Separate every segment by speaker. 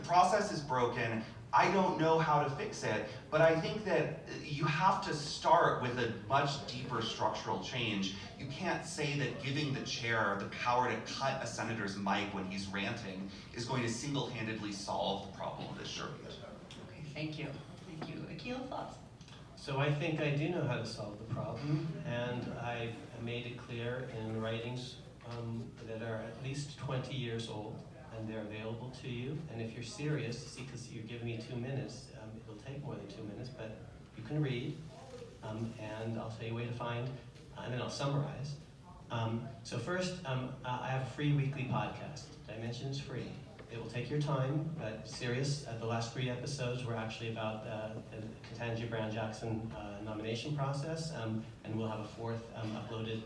Speaker 1: The process is broken. I don't know how to fix it, but I think that you have to start with a much deeper structural change. You can't say that giving the chair the power to cut a senator's mic when he's ranting is going to single-handedly solve the problem of this charade.
Speaker 2: Okay, thank you. Thank you. Akil, thoughts?
Speaker 3: So I think I do know how to solve the problem, and I've made it clear in writings that are at least 20 years old, and they're available to you. And if you're serious, see, because you're giving me 2 minutes, it'll take more than 2 minutes, but you can read, and I'll tell you where to find, and then I'll summarize. So first, I have a free weekly podcast. Dimensions free. It will take your time, but serious. The last 3 episodes were actually about the Ketanji Brown Jackson nomination process, and we'll have a 4th uploaded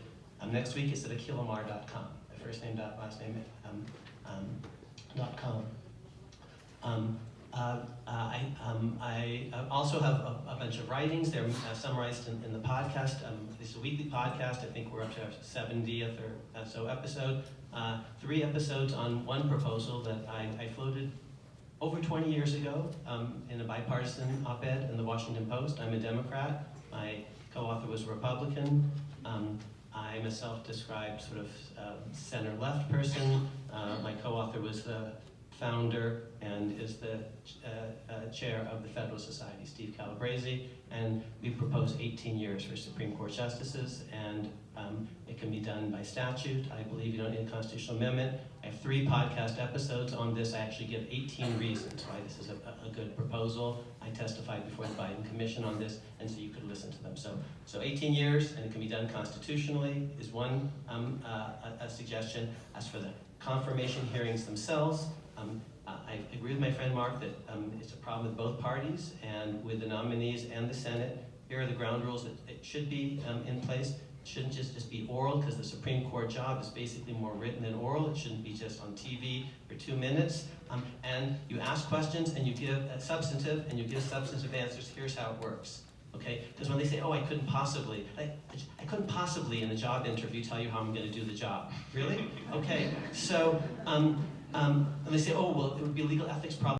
Speaker 3: next week. It's at akilomar.com. My first name, last name, .com. I also have a bunch of writings. They're summarized in the podcast. This is a weekly podcast. I think we're up to our 70th or so episode. 3 episodes on one proposal that I floated over 20 years ago in a bipartisan op-ed in the Washington Post. I'm a Democrat. My co-author was a Republican. I'm a self-described sort of center-left person. My co-author was the founder and is the chair of the Federalist Society, Steve Calabresi, and we propose 18 years for Supreme Court justices, and it can be done by statute. I believe you don't need a constitutional amendment. I have 3 podcast episodes on this. I actually give 18 reasons why this is a good proposal. I testified before the Biden Commission on this, and so you could listen to them. So 18 years, and it can be done constitutionally, is one a suggestion. As for the confirmation hearings themselves, I agree with my friend Mark that it's a problem with both parties, and with the nominees and the Senate. Here are the ground rules that it should be in place. It shouldn't just be oral, because the Supreme Court job is basically more written than oral. It shouldn't be just on TV for 2 minutes. And you ask questions, and you give substantive answers. Here's how it works. Okay? Because when they say, oh, I couldn't possibly in a job interview tell you how I'm going to do the job. Really? Okay. So, and they say, oh, well, it would be a legal ethics problem.